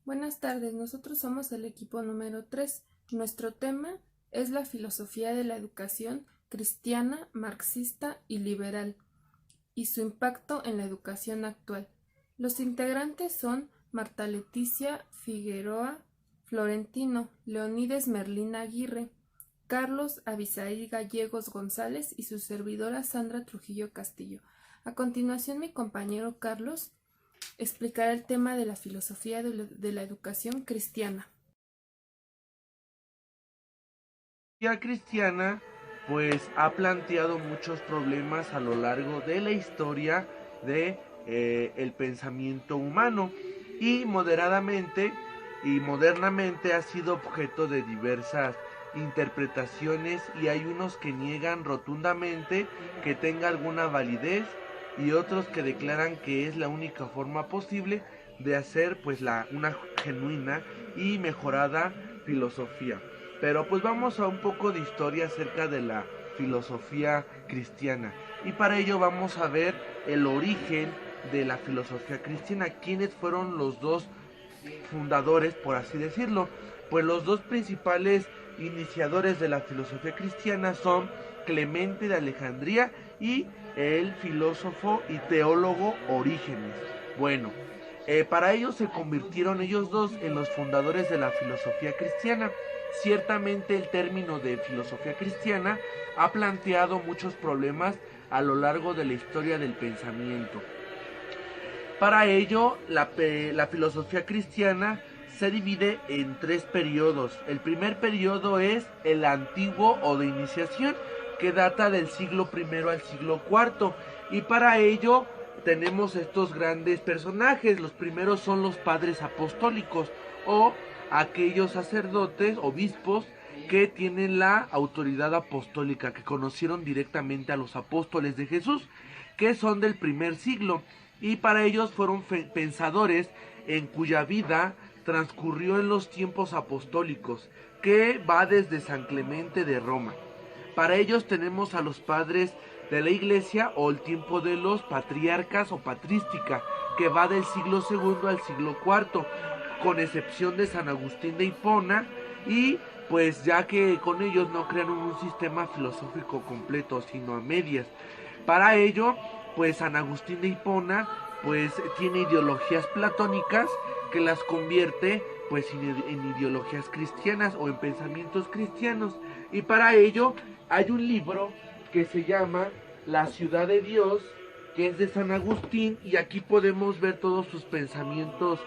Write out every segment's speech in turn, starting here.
Buenas tardes, nosotros somos el equipo número 3. Nuestro tema es la filosofía de la educación cristiana, marxista y liberal, y su impacto en la educación actual. Los integrantes son Marta Leticia Figueroa Florentino, Leonides Merlina Aguirre, Carlos Abisaí Gallegos González y su servidora Sandra Trujillo Castillo. A continuación, mi compañero Carlos explicará el tema de la filosofía de la educación cristiana. La filosofía cristiana pues ha planteado muchos problemas a lo largo de la historia de el pensamiento humano y moderadamente y modernamente ha sido objeto de diversas interpretaciones, y hay unos que niegan rotundamente que tenga alguna validez y otros que declaran que es la única forma posible de hacer pues una genuina y mejorada filosofía. Pero pues vamos a un poco de historia acerca de la filosofía cristiana, y para ello vamos a ver el origen de la filosofía cristiana. ¿Quiénes fueron los dos fundadores, por así decirlo? Pues los dos principales iniciadores de la filosofía cristiana son Clemente de Alejandría y el filósofo y teólogo Orígenes. Bueno, para ello se convirtieron ellos dos en los fundadores de la filosofía cristiana. Ciertamente el término de filosofía cristiana ha planteado muchos problemas a lo largo de la historia del pensamiento. Para ello, la filosofía cristiana se divide en tres periodos. El primer periodo es el antiguo o de iniciación, que data del siglo I al siglo IV. Y para ello tenemos estos grandes personajes. Los primeros son los padres apostólicos, o aquellos sacerdotes, obispos, que tienen la autoridad apostólica, que conocieron directamente a los apóstoles de Jesús, que son del primer siglo. Y para ellos fueron pensadores en cuya vida transcurrió en los tiempos apostólicos, que va desde San Clemente de Roma. Para ellos tenemos a los padres de la iglesia, o el tiempo de los patriarcas o patrística, que va del siglo II al siglo IV, con excepción de San Agustín de Hipona, y pues ya que con ellos no crearon un sistema filosófico completo, sino a medias. Para ello, pues San Agustín de Hipona pues tiene ideologías platónicas que las convierte pues en ideologías cristianas o en pensamientos cristianos. Y para ello hay un libro que se llama La Ciudad de Dios, que es de San Agustín, y aquí podemos ver todos sus pensamientos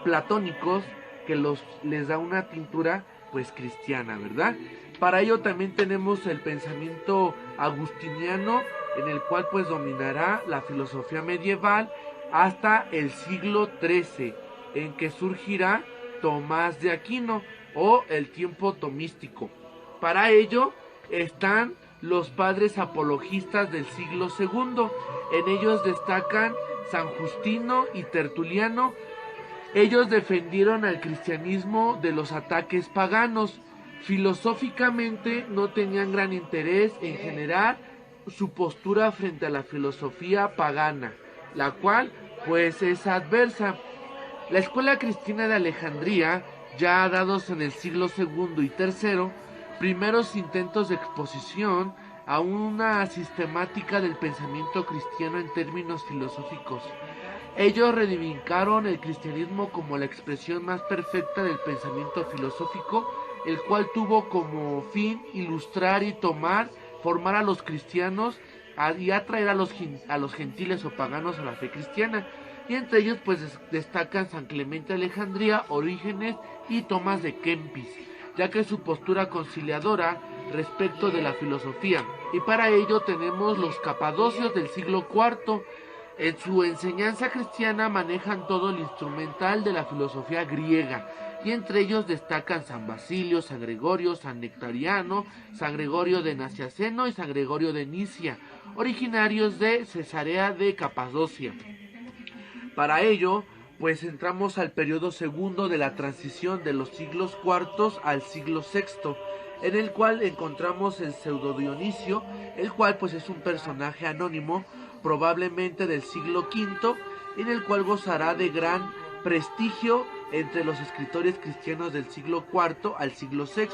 platónicos, que les da una tintura pues cristiana, ¿verdad? Para ello también tenemos el pensamiento agustiniano, en el cual pues dominará la filosofía medieval hasta el siglo XIII, en que surgirá Tomás de Aquino, o el tiempo tomístico. Para ello están los padres apologistas del siglo II. En ellos destacan San Justino y Tertuliano. Ellos defendieron al cristianismo de los ataques paganos. Filosóficamente no tenían gran interés en generar su postura frente a la filosofía pagana, la cual pues es adversa. La escuela cristiana de Alejandría, ya dados en el siglo II y III, primeros intentos de exposición a una sistemática del pensamiento cristiano en términos filosóficos. Ellos reivindicaron el cristianismo como la expresión más perfecta del pensamiento filosófico, el cual tuvo como fin ilustrar y formar a los cristianos y atraer a los gentiles o paganos a la fe cristiana. Y entre ellos pues destacan San Clemente de Alejandría, Orígenes y Tomás de Kempis, ya que su postura conciliadora respecto de la filosofía. Y para ello tenemos los capadocios del siglo IV. En su enseñanza cristiana manejan todo el instrumental de la filosofía griega, y entre ellos destacan San Basilio, San Gregorio, San Nectariano, San Gregorio de Naciaceno y San Gregorio de Nicia, originarios de Cesarea de Capadocia. Para ello, pues entramos al periodo segundo de la transición de los siglos IV al siglo VI, en el cual encontramos el pseudo Dionisio, el cual pues es un personaje anónimo, probablemente del siglo V, en el cual gozará de gran prestigio entre los escritores cristianos del siglo IV al siglo VI.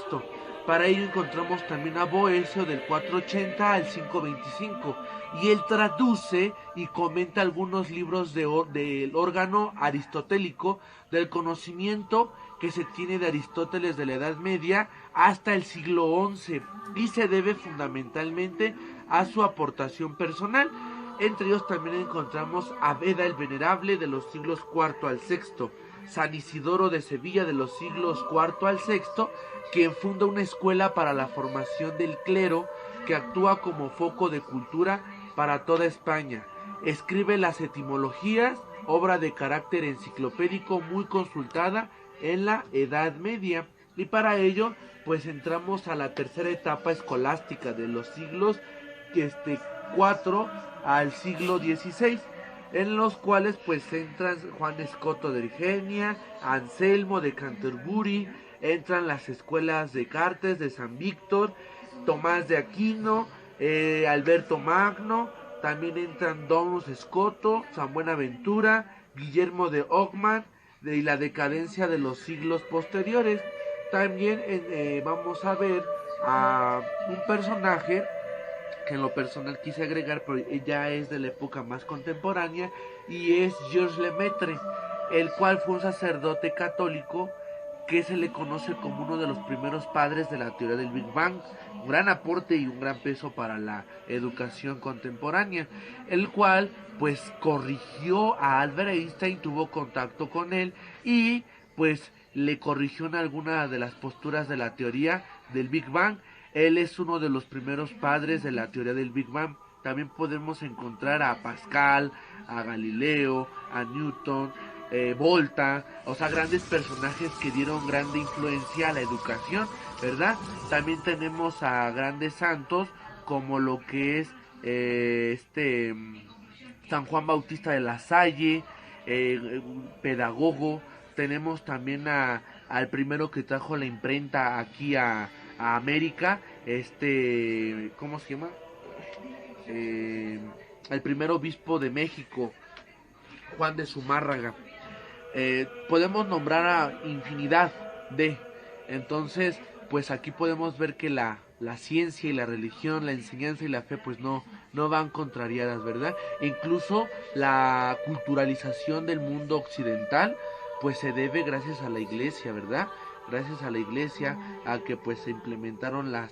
Para ello encontramos también a Boecio del 480 al 525, y él traduce y comenta algunos libros del órgano aristotélico del conocimiento que se tiene de Aristóteles de la Edad Media hasta el siglo XI, y se debe fundamentalmente a su aportación personal. Entre ellos también encontramos a Beda el Venerable de los siglos IV al VI, San Isidoro de Sevilla de los siglos IV al VI, quien funda una escuela para la formación del clero que actúa como foco de cultura para toda España. Escribe las etimologías, obra de carácter enciclopédico muy consultada en la Edad Media. Y para ello, pues entramos a la tercera etapa escolástica de los siglos IV al siglo XVI, en los cuales pues entran Juan Escoto de Erigenia, Anselmo de Canterbury, entran las escuelas de Cartes, de San Víctor, Tomás de Aquino, Alberto Magno, también entran Donus Scoto, San Buenaventura, Guillermo de Ockham, y la decadencia de los siglos posteriores. También vamos a ver a un personaje que en lo personal quise agregar, pero ya es de la época más contemporánea, y es Georges Lemaitre, el cual fue un sacerdote católico que se le conoce como uno de los primeros padres de la teoría del Big Bang, un gran aporte y un gran peso para la educación contemporánea, el cual pues corrigió a Albert Einstein, tuvo contacto con él y pues le corrigió en alguna de las posturas de la teoría del Big Bang. Él es uno de los primeros padres de la teoría del Big Bang. También podemos encontrar a Pascal, a Galileo, a Newton, Volta, o sea, grandes personajes que dieron grande influencia a la educación, ¿verdad? También tenemos a grandes santos como lo que es San Juan Bautista de la Salle, pedagogo. Tenemos también al primero que trajo la imprenta aquí a América, ¿cómo se llama? El primer obispo de México, Juan de Zumárraga. Podemos nombrar a infinidad de. Entonces, pues aquí podemos ver que la ciencia y la religión, la enseñanza y la fe, pues no van contrariadas, ¿verdad? Incluso la culturalización del mundo occidental, pues se debe gracias a la iglesia, ¿verdad? Gracias a la iglesia, a que pues se implementaron la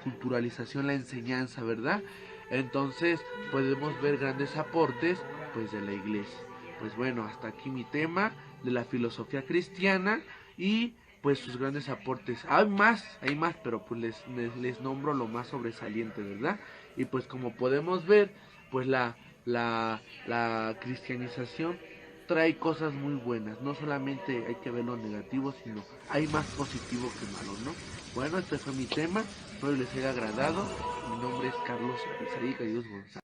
culturalización, la enseñanza, ¿verdad? Entonces podemos ver grandes aportes pues de la iglesia. Pues bueno, hasta aquí mi tema de la filosofía cristiana y pues sus grandes aportes. Hay más, pero pues les nombro lo más sobresaliente, ¿verdad? Y pues como podemos ver, pues la cristianización trae cosas muy buenas. No solamente hay que ver lo negativo, sino hay más positivo que malo, ¿no? Bueno, este fue mi tema. Espero les haya agradado. Mi nombre es Carlos Isaí Gallegos González.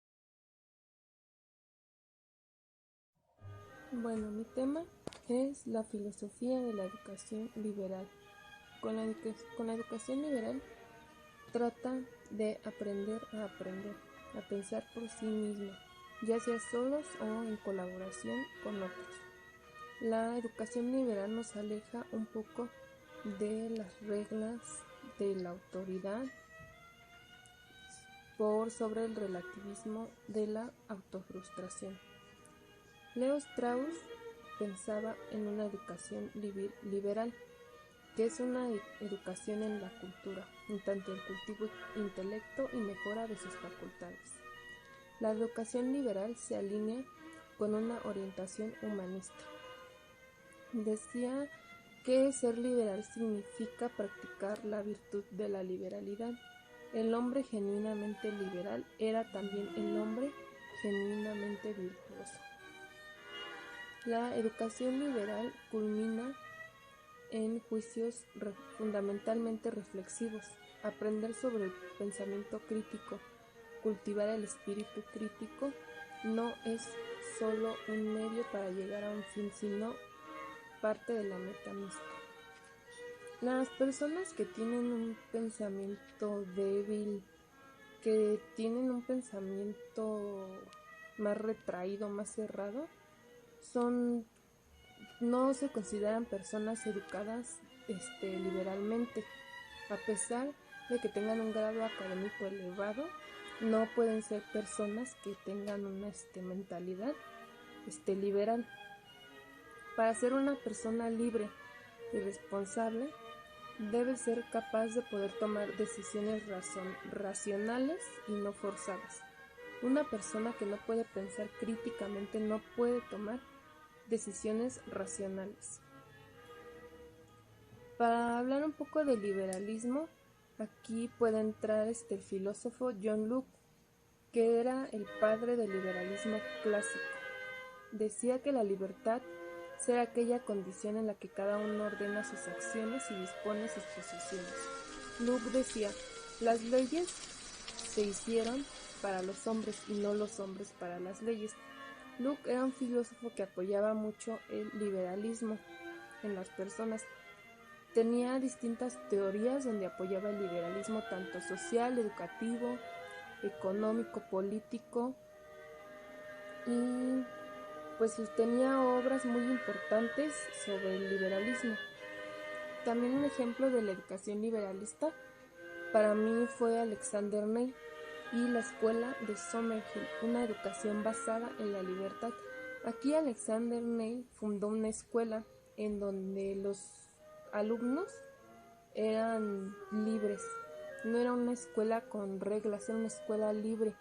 Bueno, mi tema es la filosofía de la educación liberal. Con la educación liberal trata de aprender, a pensar por sí mismo, ya sea solos o en colaboración con otros. La educación liberal nos aleja un poco de las reglas de la autoridad por sobre el relativismo de la autofrustración. Leo Strauss pensaba en una educación liberal, que es una educación en la cultura, en tanto el cultivo intelecto y mejora de sus facultades. La educación liberal se alinea con una orientación humanista. Decía que ser liberal significa practicar la virtud de la liberalidad. El hombre genuinamente liberal era también el hombre genuinamente virtuoso. La educación liberal culmina en juicios fundamentalmente reflexivos, aprender sobre el pensamiento crítico, cultivar el espíritu crítico, no es solo un medio para llegar a un fin, sino parte de la meta misma. Las personas que tienen un pensamiento débil, que tienen un pensamiento más retraído, más cerrado, son no se consideran personas educadas liberalmente. A pesar de que tengan un grado académico elevado, no pueden ser personas que tengan una mentalidad liberal. Para ser una persona libre y responsable, debe ser capaz de poder tomar decisiones racionales y no forzadas. Una persona que no puede pensar críticamente no puede tomar decisiones racionales. Para hablar un poco del liberalismo, aquí puede entrar el filósofo John Locke, que era el padre del liberalismo clásico. Decía que la libertad será aquella condición en la que cada uno ordena sus acciones y dispone sus posesiones. Locke decía, las leyes se hicieron para los hombres y no los hombres para las leyes. Locke era un filósofo que apoyaba mucho el liberalismo en las personas. Tenía distintas teorías donde apoyaba el liberalismo tanto social, educativo, económico, político, y pues tenía obras muy importantes sobre el liberalismo. También un ejemplo de la educación liberalista para mí fue Alexander Neil y la escuela de Summerhill, una educación basada en la libertad. Aquí Alexander Neil fundó una escuela en donde los alumnos eran libres. No era una escuela con reglas, era una escuela libre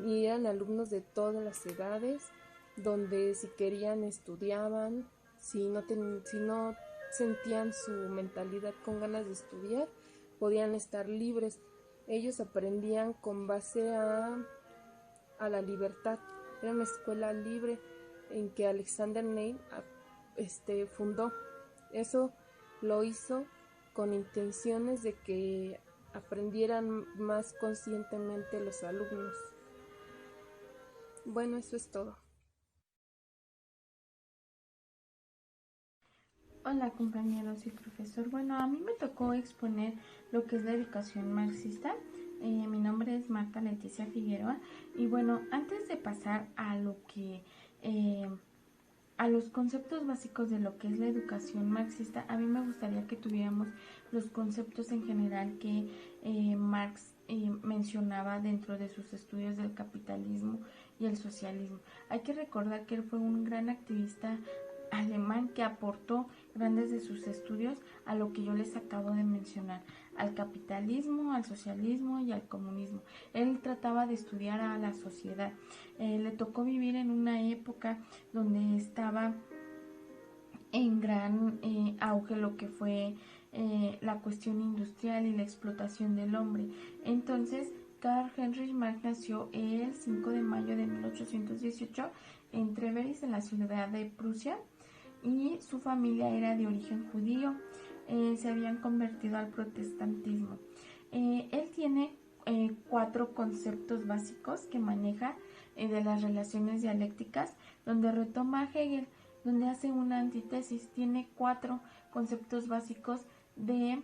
y eran alumnos de todas las edades, donde si querían estudiaban, si no sentían su mentalidad con ganas de estudiar, podían estar libres. Ellos aprendían con base a la libertad. Era una escuela libre en que Alexander Neil fundó. Eso lo hizo con intenciones de que aprendieran más conscientemente los alumnos. Bueno, eso es todo. Hola compañeros y profesor. Bueno, a mí me tocó exponer lo que es la educación marxista. Mi nombre es Marta Leticia Figueroa y bueno, antes de pasar a lo que a los conceptos básicos de lo que es la educación marxista, a mí me gustaría que tuviéramos los conceptos en general que Marx mencionaba dentro de sus estudios del capitalismo y el socialismo. Hay que recordar que él fue un gran activista alemán que aportó grandes de sus estudios a lo que yo les acabo de mencionar, al capitalismo, al socialismo y al comunismo. Él trataba de estudiar a la sociedad. Le tocó vivir en una época donde estaba en gran auge lo que fue la cuestión industrial y la explotación del hombre. Entonces, Karl Heinrich Marx nació el 5 de mayo de 1818 en Treveris, en la ciudad de Prusia, y su familia era de origen judío. Se habían convertido al protestantismo. Él tiene 4 conceptos básicos que maneja de las relaciones dialécticas, donde retoma a Hegel, donde hace una antítesis. Tiene 4 conceptos básicos de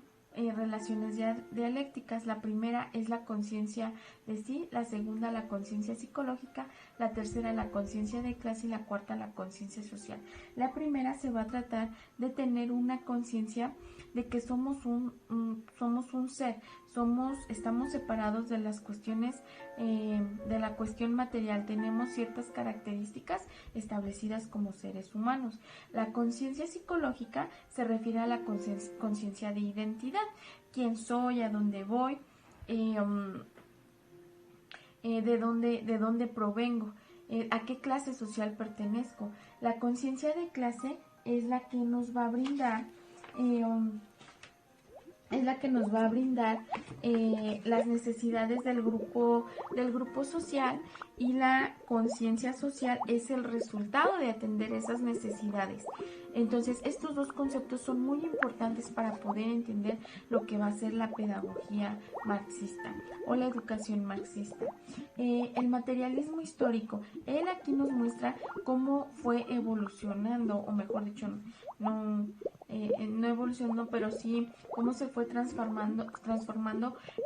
relaciones dialécticas. La primera es la conciencia de sí, la segunda la conciencia psicológica, la tercera la conciencia de clase y la cuarta la conciencia social. La primera se va a tratar de tener una conciencia de que somos un ser, estamos separados de las cuestiones de la cuestión material, tenemos ciertas características establecidas como seres humanos. La conciencia psicológica se refiere a la conciencia de identidad, quién soy, a dónde voy, de dónde provengo, a qué clase social pertenezco. La conciencia de clase es la que nos va a brindar las necesidades del grupo social, y la conciencia social es el resultado de atender esas necesidades. Entonces, estos 2 conceptos son muy importantes para poder entender lo que va a ser la pedagogía marxista o la educación marxista. El materialismo histórico, él aquí nos muestra cómo fue evolucionando, o mejor dicho, no evolucionando, pero sí cómo se fue transformando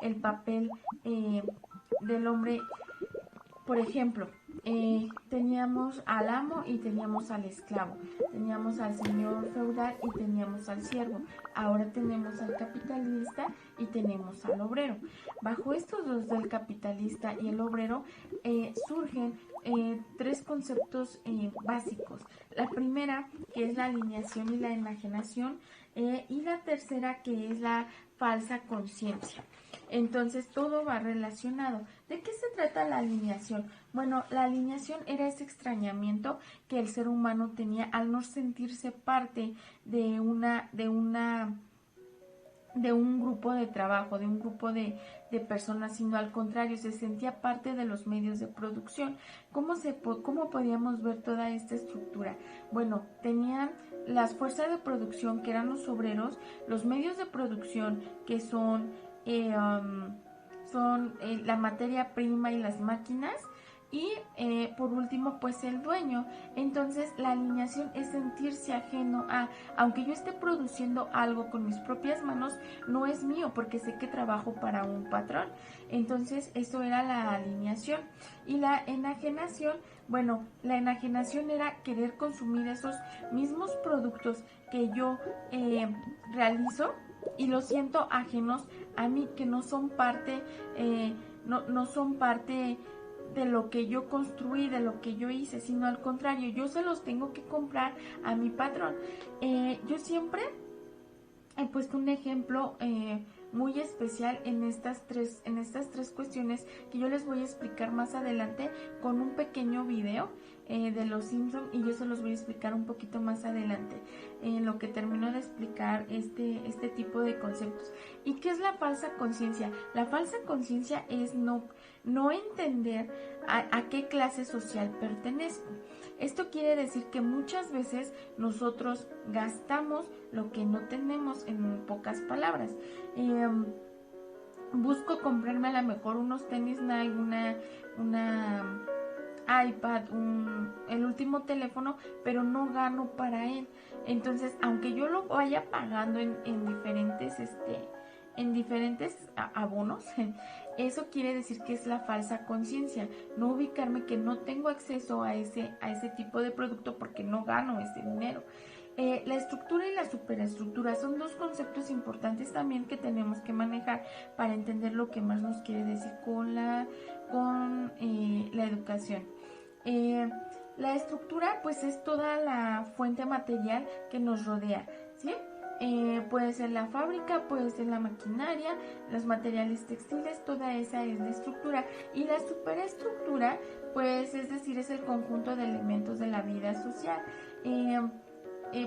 el papel del hombre. Por ejemplo, teníamos al amo y teníamos al esclavo, teníamos al señor feudal y teníamos al siervo. Ahora tenemos al capitalista y tenemos al obrero. Bajo estos dos del capitalista y el obrero surgen tres conceptos básicos. La primera, que es la alineación y la enajenación, y la tercera, que es la falsa conciencia. Entonces todo va relacionado. ¿De qué se trata la alineación? Bueno, la alineación era ese extrañamiento que el ser humano tenía al no sentirse parte de un grupo de trabajo, de un grupo de personas, sino al contrario, se sentía parte de los medios de producción. ¿Cómo podíamos ver toda esta estructura? Bueno, tenían las fuerzas de producción, que eran los obreros, los medios de producción, que son la materia prima y las máquinas, y por último pues el dueño. Entonces la alineación es sentirse ajeno a, aunque yo esté produciendo algo con mis propias manos, no es mío porque sé que trabajo para un patrón. Entonces eso era la alineación. Y la enajenación, bueno, la enajenación era querer consumir esos mismos productos que yo realizo y los siento ajenos a mí, que no son parte, no son parte de lo que yo construí, de lo que yo hice, sino al contrario, yo se los tengo que comprar a mi patrón. Yo siempre he puesto un ejemplo muy especial en estas tres cuestiones que yo les voy a explicar más adelante con un pequeño video de los Simpson, y yo se los voy a explicar un poquito más adelante en lo que termino de explicar este tipo de conceptos. ¿Y qué es la falsa conciencia? La falsa conciencia es no entender a qué clase social pertenezco. Esto quiere decir que muchas veces nosotros gastamos lo que no tenemos, en pocas palabras. Busco comprarme a lo mejor unos tenis Nike, una iPad, el último teléfono, pero no gano para él. Entonces, aunque yo lo vaya pagando en diferentes abonos, eso quiere decir que es la falsa conciencia, no ubicarme que no tengo acceso a ese tipo de producto porque no gano ese dinero. La estructura y la superestructura son dos conceptos importantes también que tenemos que manejar para entender lo que más nos quiere decir con la educación. La estructura pues es toda la fuente material que nos rodea, ¿sí? Puede ser la fábrica, puede ser la maquinaria, los materiales textiles, toda esa es la estructura. Y la superestructura pues es decir, es el conjunto de elementos de la vida social.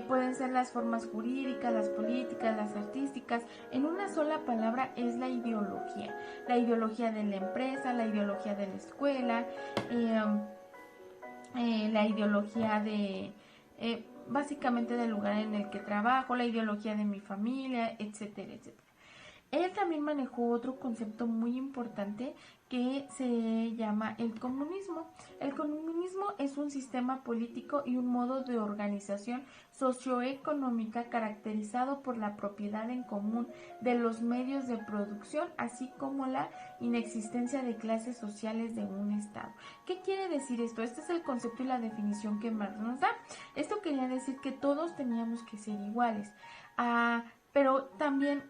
Pueden ser las formas jurídicas, las políticas, las artísticas. En una sola palabra es la ideología de la empresa, la ideología de la escuela, la ideología de básicamente del lugar en el que trabajo, la ideología de mi familia, etcétera, etcétera. Él también manejó otro concepto muy importante que se llama el comunismo. El comunismo es un sistema político y un modo de organización socioeconómica caracterizado por la propiedad en común de los medios de producción, así como la inexistencia de clases sociales de un Estado. ¿Qué quiere decir esto? Este es el concepto y la definición que Marx nos da. Esto quería decir que todos teníamos que ser iguales. Pero también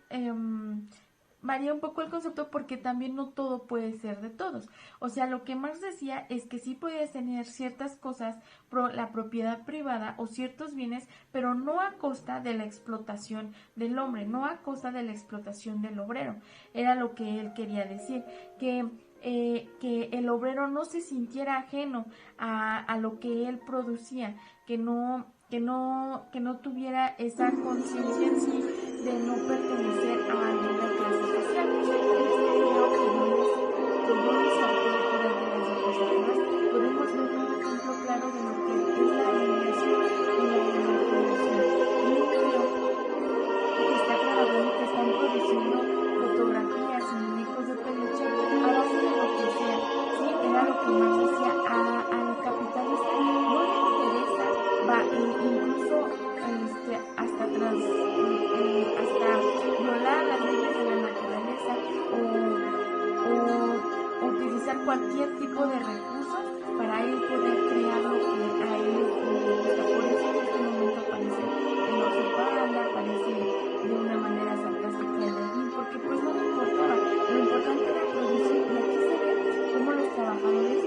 varía un poco el concepto porque también no todo puede ser de todos. O sea, lo que Marx decía es que sí podías tener ciertas cosas, la propiedad privada o ciertos bienes, pero no a costa de la explotación del hombre, no a costa de la explotación del obrero. Era lo que él quería decir, que el obrero no se sintiera ajeno a lo que él producía, que no tuviera esa conciencia en sí de no pertenecer a alguna clase social. En este video que yo les hablé durante las diapositivas, podemos ver un ejemplo claro de lo que es la alineación y la enajenación. Y un video que está grabando que están produciendo fotografías y muñecos de peluche a base de lo que sea. Sí, era lo que más decía al capitalista. No le interesa, incluso hasta violar las leyes de la naturaleza o cualquier tipo de recursos para él poder crear lo que a él le gusta. Por eso en este momento aparece el oso panda, aparece de una manera sarcástica el delfín, porque pues no le importaba, lo importante era producir. Y aquí se ve cómo los trabajadores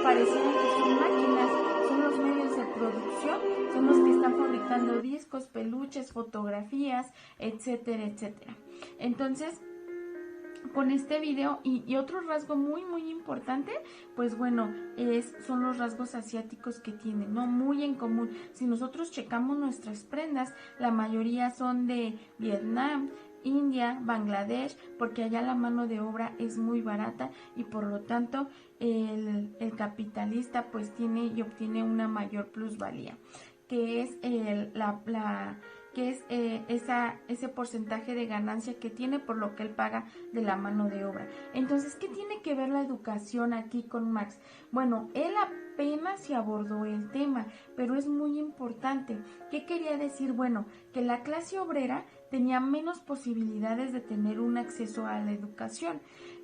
parecieran que son máquinas, son los medios de producción, son los que están fabricando discos, peluches, fotografías, etcétera, etcétera. Entonces, con este video y otro rasgo muy importante, pues bueno, son los rasgos asiáticos que tienen, ¿no? Muy en común. Si nosotros checamos nuestras prendas, la mayoría son de Vietnam, India, Bangladesh, porque allá la mano de obra es muy barata y por lo tanto el capitalista pues tiene y obtiene una mayor plusvalía, que es ese porcentaje de ganancia que tiene por lo que él paga de la mano de obra. Entonces, ¿qué tiene que ver la educación aquí con Marx? Bueno, él apenas se abordó el tema, pero es muy importante. ¿Qué quería decir? Bueno, que la clase obrera tenía menos posibilidades de tener un acceso a la educación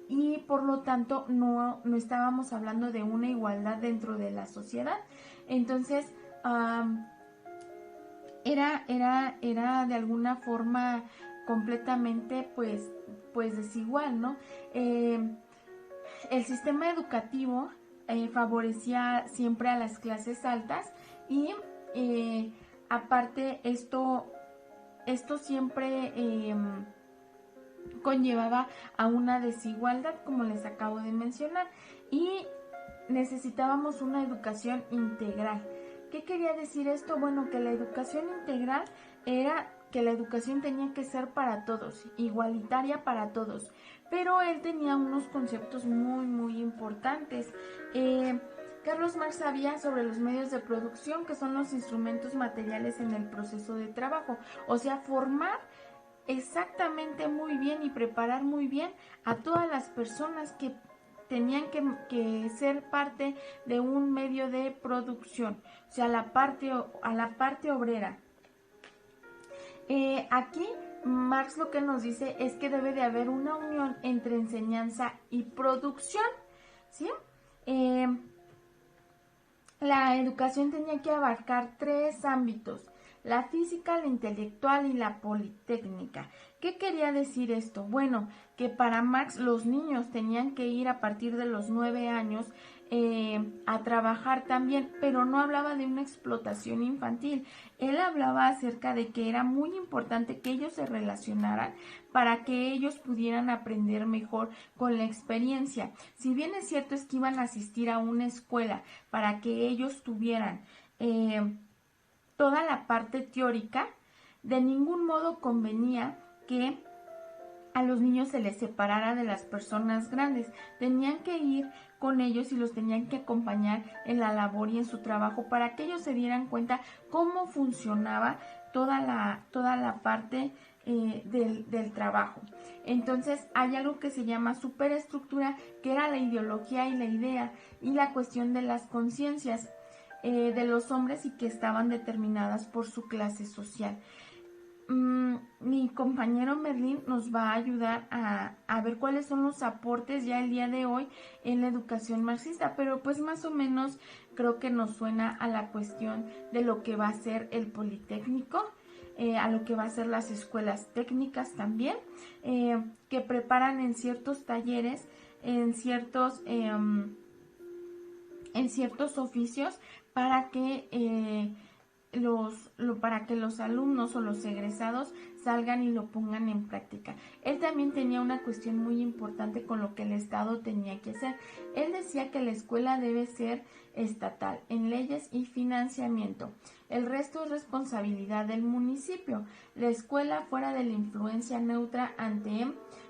y por lo tanto no estábamos hablando de una igualdad dentro de la sociedad. Entonces, era de alguna forma completamente pues desigual, ¿no? El sistema educativo favorecía siempre a las clases altas y aparte esto siempre conllevaba a una desigualdad, como les acabo de mencionar, y necesitábamos una educación integral. ¿Qué quería decir esto? Bueno, que la educación integral era que la educación tenía que ser para todos, igualitaria para todos, pero él tenía unos conceptos muy importantes. Carlos Marx sabía sobre los medios de producción, que son los instrumentos materiales en el proceso de trabajo, o sea, formar exactamente muy bien y preparar muy bien a todas las personas que tenían que ser parte de un medio de producción, o sea, a la parte obrera. Aquí Marx lo que nos dice es que debe de haber una unión entre enseñanza y producción, ¿sí? La educación tenía que abarcar 3 ámbitos: la física, la intelectual y la politécnica. ¿Qué quería decir esto? Bueno, que para Marx los niños tenían que ir a partir de los 9 años a trabajar también, pero no hablaba de una explotación infantil. Él hablaba acerca de que era muy importante que ellos se relacionaran para que ellos pudieran aprender mejor con la experiencia. Si bien es cierto es que iban a asistir a una escuela para que ellos tuvieran toda la parte teórica, de ningún modo convenía que a los niños se les separara de las personas grandes. Tenían que ir con ellos y los tenían que acompañar en la labor y en su trabajo para que ellos se dieran cuenta cómo funcionaba toda la parte del trabajo. Entonces hay algo que se llama superestructura, que era la ideología y la idea y la cuestión de las conciencias de los hombres y que estaban determinadas por su clase social. Mi compañero Merlín nos va a ayudar a ver cuáles son los aportes ya el día de hoy en la educación marxista, pero pues más o menos creo que nos suena a la cuestión de lo que va a ser el Politécnico, a lo que va a ser las escuelas técnicas también, que preparan en ciertos talleres, en ciertos oficios para que los alumnos o los egresados salgan y lo pongan en práctica. Él también tenía una cuestión muy importante con lo que el Estado tenía que hacer. Él decía que la escuela debe ser estatal en leyes y financiamiento. El resto es responsabilidad del municipio. La escuela fuera de la influencia neutra ante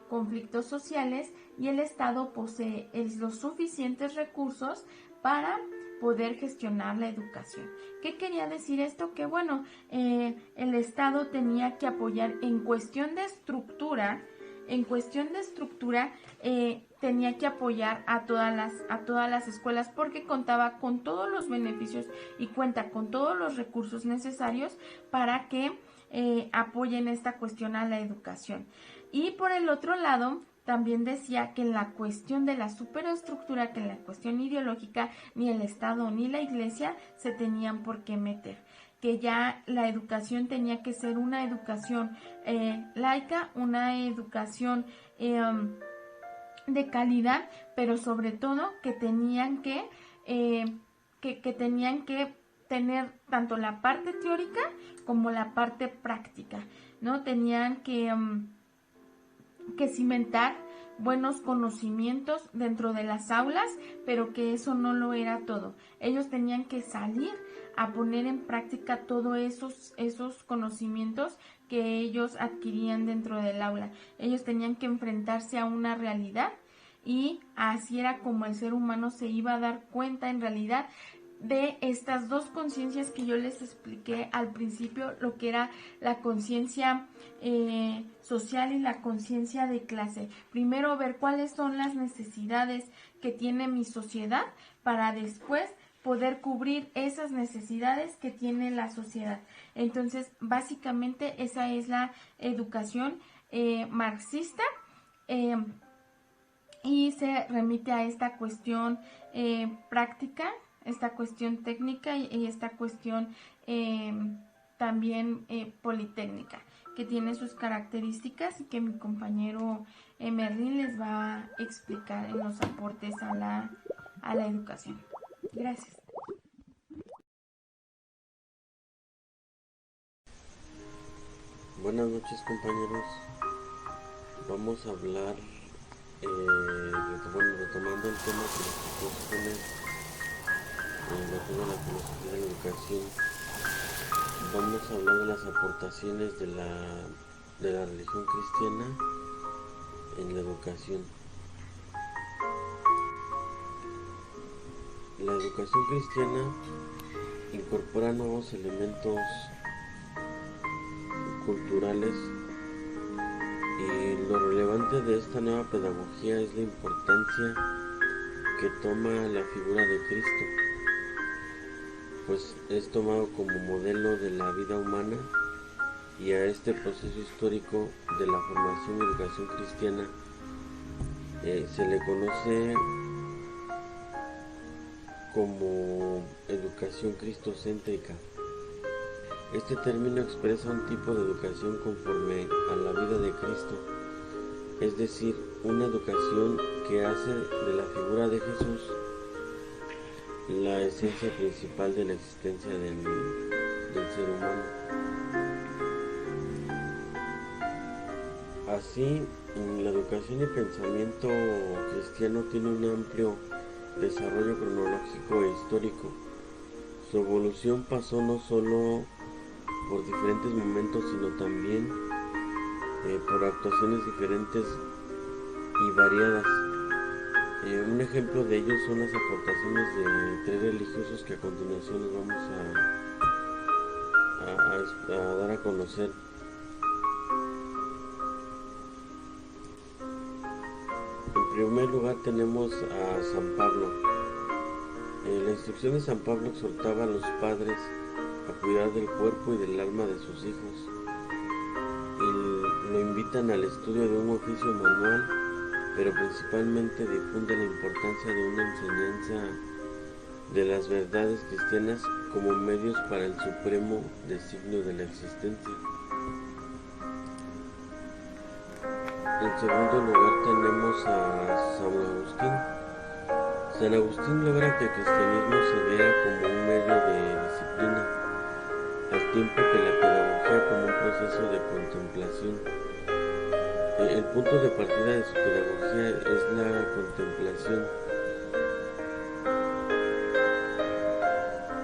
conflictos sociales y el Estado posee los suficientes recursos para poder gestionar la educación. ¿Qué quería decir esto? Que bueno, el Estado tenía que apoyar en cuestión de estructura, tenía que apoyar a todas las escuelas porque contaba con todos los beneficios y cuenta con todos los recursos necesarios para que apoyen esta cuestión a la educación. Y por el otro lado, también decía que en la cuestión de la superestructura, que en la cuestión ideológica, ni el Estado ni la Iglesia se tenían por qué meter, que ya la educación tenía que ser una educación laica, una educación de calidad, pero sobre todo que tenían que tener tanto la parte teórica como la parte práctica, ¿no? Tenían que cimentar buenos conocimientos dentro de las aulas, pero que eso no lo era todo. Ellos tenían que salir a poner en práctica todos esos conocimientos que ellos adquirían dentro del aula. Ellos tenían que enfrentarse a una realidad y así era como el ser humano se iba a dar cuenta en realidad de estas dos conciencias que yo les expliqué al principio, lo que era la conciencia social y la conciencia de clase. Primero ver cuáles son las necesidades que tiene mi sociedad para después poder cubrir esas necesidades que tiene la sociedad. Entonces, básicamente esa es la educación marxista y se remite a esta cuestión práctica, esta cuestión técnica y esta cuestión también politécnica, que tiene sus características y que mi compañero Merlin les va a explicar en los aportes a la educación. Gracias. Buenas noches, compañeros. Vamos a hablar, retomando el tema que nos propone la filosofía de la educación. Vamos a hablar de las aportaciones de la religión cristiana en la educación. La educación cristiana incorpora nuevos elementos culturales y lo relevante de esta nueva pedagogía es la importancia que toma la figura de Cristo, pues es tomado como modelo de la vida humana, y a este proceso histórico de la formación y educación cristiana se le conoce como educación cristocéntrica. Este término expresa un tipo de educación conforme a la vida de Cristo, es decir, una educación que hace de la figura de Jesús la esencia principal de la existencia del ser humano. Así, la educación y pensamiento cristiano tiene un amplio desarrollo cronológico e histórico. Su evolución pasó no solo por diferentes momentos, sino también por actuaciones diferentes y variadas. Un ejemplo de ello son las aportaciones de tres religiosos que a continuación les vamos a dar a conocer. En primer lugar tenemos a San Pablo. La instrucción de San Pablo exhortaba a los padres a cuidar del cuerpo y del alma de sus hijos, y lo invitan al estudio de un oficio manual, pero principalmente difunde la importancia de una enseñanza de las verdades cristianas como medios para el supremo designio de la existencia. En segundo lugar tenemos a San Agustín. San Agustín logra que el cristianismo se vea como un medio de disciplina, al tiempo que la pedagogía como un proceso de contemplación. El punto de partida de su pedagogía es la contemplación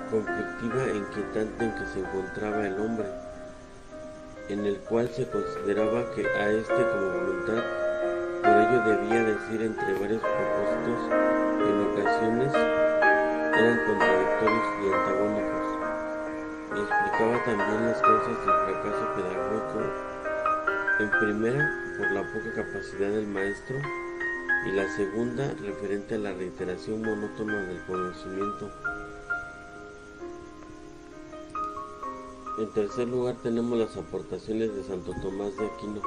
conflictiva e inquietante en que se encontraba el hombre, en el cual se consideraba que a este como voluntad, por ello debía decir entre varios propósitos que en ocasiones eran contradictorios y antagónicos, y explicaba también las causas del fracaso pedagógico, en primera por la poca capacidad del maestro, y la segunda referente a la reiteración monótona del conocimiento. En tercer lugar tenemos las aportaciones de Santo Tomás de Aquino.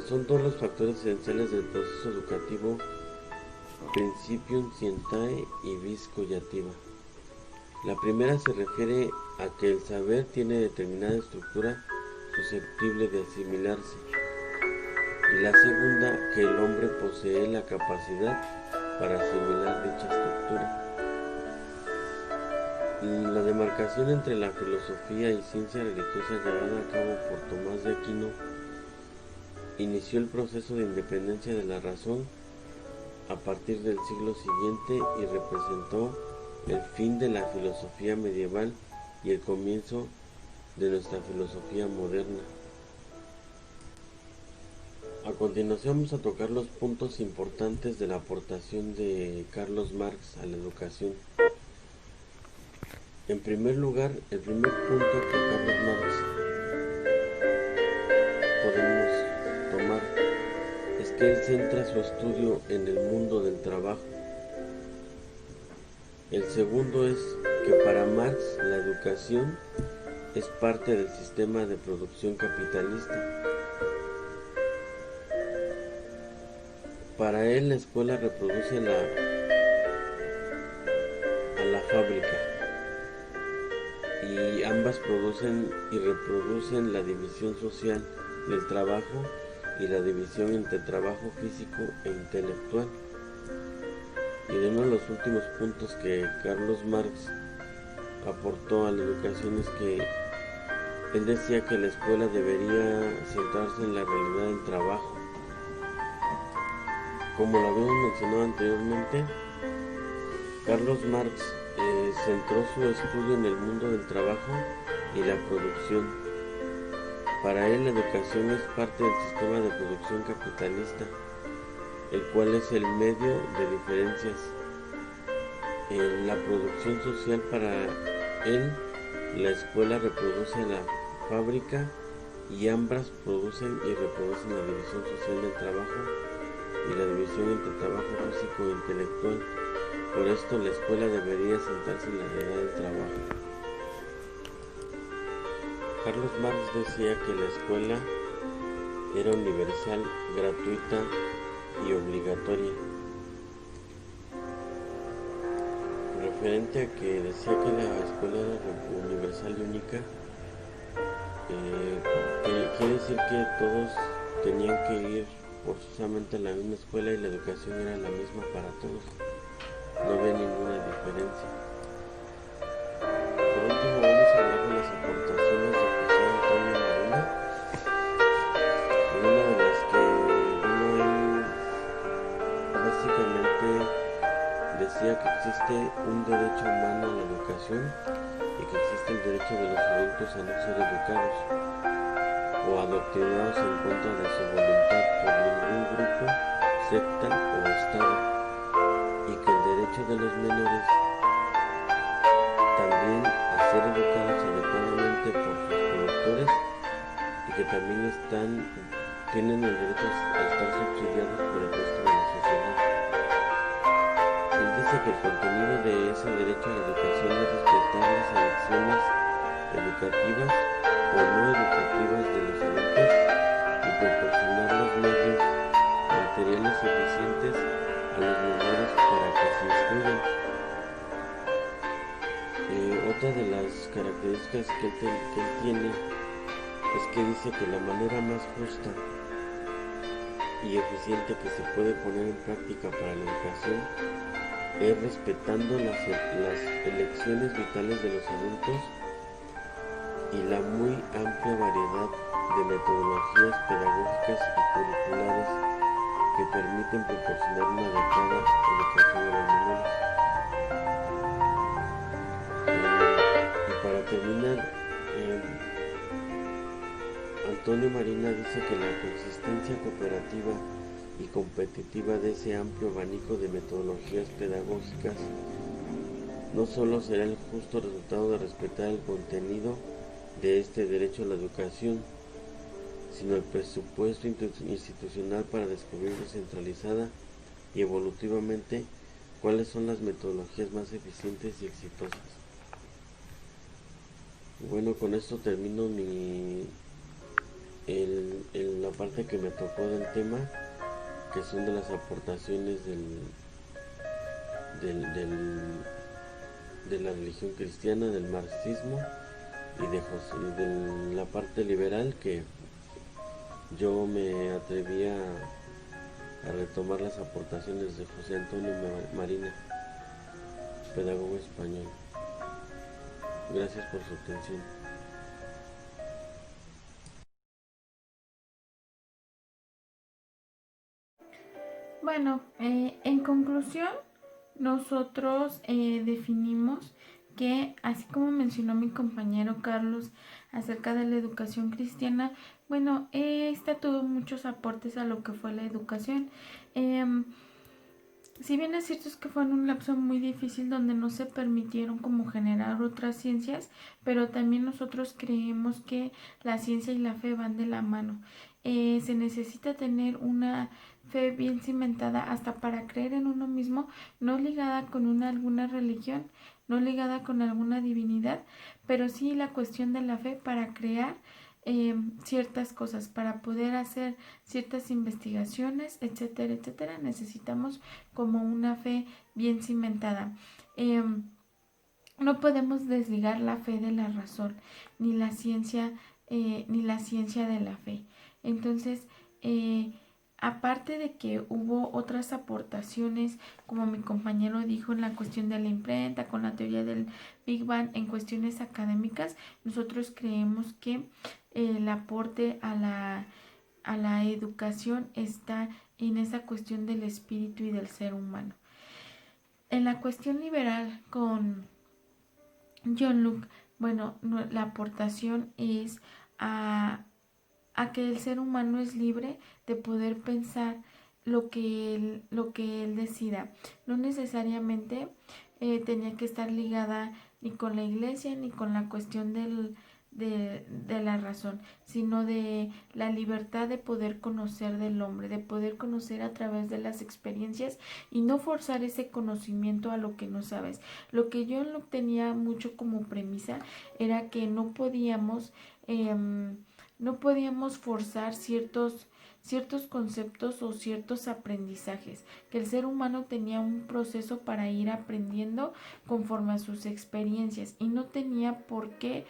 son dos los factores esenciales del proceso educativo: principium scientiae y vis collativa. La primera se refiere a que el saber tiene determinada estructura susceptible de asimilarse, y la segunda, que el hombre posee la capacidad para asimilar dicha estructura. La demarcación entre la filosofía y ciencia religiosa llevada a cabo por Tomás de Aquino inició el proceso de independencia de la razón a partir del siglo siguiente y representó el fin de la filosofía medieval y el comienzo de nuestra filosofía moderna. A continuación vamos a tocar los puntos importantes de la aportación de Carlos Marx a la educación. En primer lugar, el primer punto que Carlos Marx podemos tomar es que él centra su estudio en el mundo del trabajo. El segundo es que para Marx la educación es parte del sistema de producción capitalista. Para él la escuela reproduce a la fábrica, y ambas producen y reproducen la división social del trabajo y la división entre trabajo físico e intelectual. Y uno de los últimos puntos que Carlos Marx aportó a la educación es que él decía que la escuela debería centrarse en la realidad del trabajo. Como lo habíamos mencionado anteriormente, Carlos Marx centró su estudio en el mundo del trabajo y la producción. Para él la educación es parte del sistema de producción capitalista, el cual es el medio de diferencias. En la producción social, para él, la escuela reproduce a la fábrica y ambas producen y reproducen la división social del trabajo y la división entre trabajo físico e intelectual. Por esto la escuela debería centrarse en la realidad del trabajo. Carlos Marx decía que la escuela era universal, gratuita y obligatoria. Referente a que decía que la escuela era universal y única, quiere decir que todos tenían que ir forzosamente a la misma escuela y la educación era la misma para todos. No había ninguna diferencia. Por último, vamos a hablar de las aportaciones del profesor Antonio Marina. Una de las que él básicamente decía que existe un derecho humano a la educación y que existe el derecho de los adultos a no ser educados o adoctrinados en contra de su voluntad por ningún grupo, secta o estado, y que el derecho de los menores también a ser educados adecuadamente por sus productores y que también tienen el derecho a estar subsidiados por el resto de la sociedad. Él dice que el contenido de ese derecho a la educación es respetar las elecciones educativas o no educativas de los adultos y proporcionar los medios materiales suficientes a los menores para que se instruyan. Otra de las características que él tiene es que dice que la manera más justa y eficiente que se puede poner en práctica para la educación es respetando las elecciones vitales de los adultos y la muy amplia variedad de metodologías pedagógicas y curriculares que permiten proporcionar una adecuada educación a los menores. Y para terminar, Antonio Marina dice que la consistencia cooperativa y competitiva de ese amplio abanico de metodologías pedagógicas no solo será el justo resultado de respetar el contenido de este derecho a la educación, sino el presupuesto institucional para descubrir descentralizada y evolutivamente cuáles son las metodologías más eficientes y exitosas. Bueno, con esto termino mi en la parte que me tocó del tema, que son de las aportaciones de la religión cristiana, del marxismo y de la parte liberal, que yo me atrevía a retomar las aportaciones de José Antonio Marina, pedagogo español. Gracias por su atención. Bueno, en conclusión, nosotros definimos que, así como mencionó mi compañero Carlos acerca de la educación cristiana, bueno, esta tuvo muchos aportes a lo que fue la educación. Si bien es cierto es que fue en un lapso muy difícil donde no se permitieron como generar otras ciencias, pero también nosotros creemos que la ciencia y la fe van de la mano. Se necesita tener una fe bien cimentada hasta para creer en uno mismo, no ligada con alguna religión, no ligada con alguna divinidad, pero sí la cuestión de la fe para crear ciertas cosas, para poder hacer ciertas investigaciones, etcétera, etcétera. Necesitamos como una fe bien cimentada. No podemos desligar la fe de la razón, ni la ciencia de la fe. Entonces, aparte de que hubo otras aportaciones, como mi compañero dijo, en la cuestión de la imprenta, con la teoría del Big Bang, en cuestiones académicas, nosotros creemos que el aporte a la educación está en esa cuestión del espíritu y del ser humano. En la cuestión liberal con John Locke, bueno, la aportación es a que el ser humano es libre de poder pensar lo que él decida. No necesariamente tenía que estar ligada ni con la iglesia ni con la cuestión de la razón, sino de la libertad de poder conocer del hombre, de poder conocer a través de las experiencias y no forzar ese conocimiento a lo que no sabes. Lo que yo no tenía mucho como premisa era que no podíamos forzar ciertos conceptos o ciertos aprendizajes, que el ser humano tenía un proceso para ir aprendiendo conforme a sus experiencias y no tenía por qué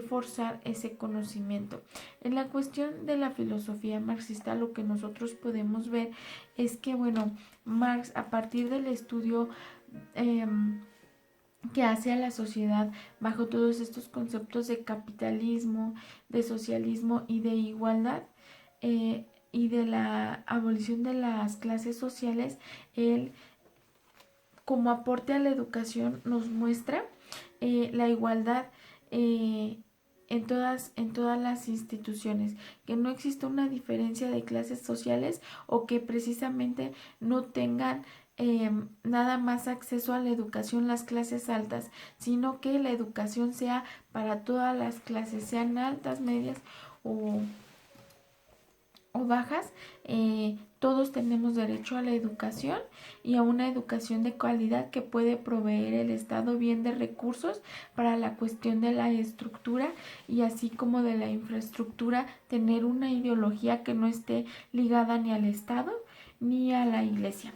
forzar ese conocimiento. En la cuestión de la filosofía marxista, lo que nosotros podemos ver es que, bueno, Marx, a partir del estudio que hace a la sociedad bajo todos estos conceptos de capitalismo, de socialismo y de igualdad, y de la abolición de las clases sociales, él, como aporte a la educación, nos muestra la igualdad en todas las instituciones, que no existe una diferencia de clases sociales o que precisamente no tengan nada más acceso a la educación las clases altas, sino que la educación sea para todas las clases, sean altas, medias o bajas. Todos tenemos derecho a la educación y a una educación de calidad que puede proveer el Estado bien de recursos para la cuestión de la estructura y así como de la infraestructura, tener una ideología que no esté ligada ni al Estado ni a la Iglesia.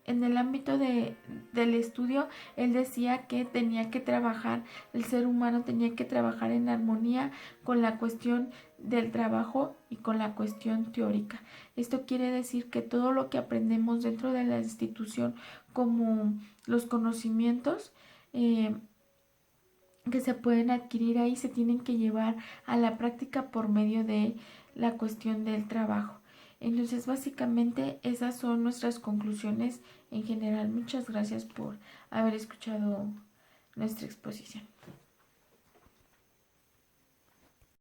En el ámbito del estudio, él decía que tenía que trabajar, el ser humano tenía que trabajar en armonía con la cuestión del trabajo y con la cuestión teórica. Esto quiere decir que todo lo que aprendemos dentro de la institución, como los conocimientos que se pueden adquirir ahí, se tienen que llevar a la práctica por medio de la cuestión del trabajo. Entonces, básicamente, esas son nuestras conclusiones en general. Muchas gracias por haber escuchado nuestra exposición.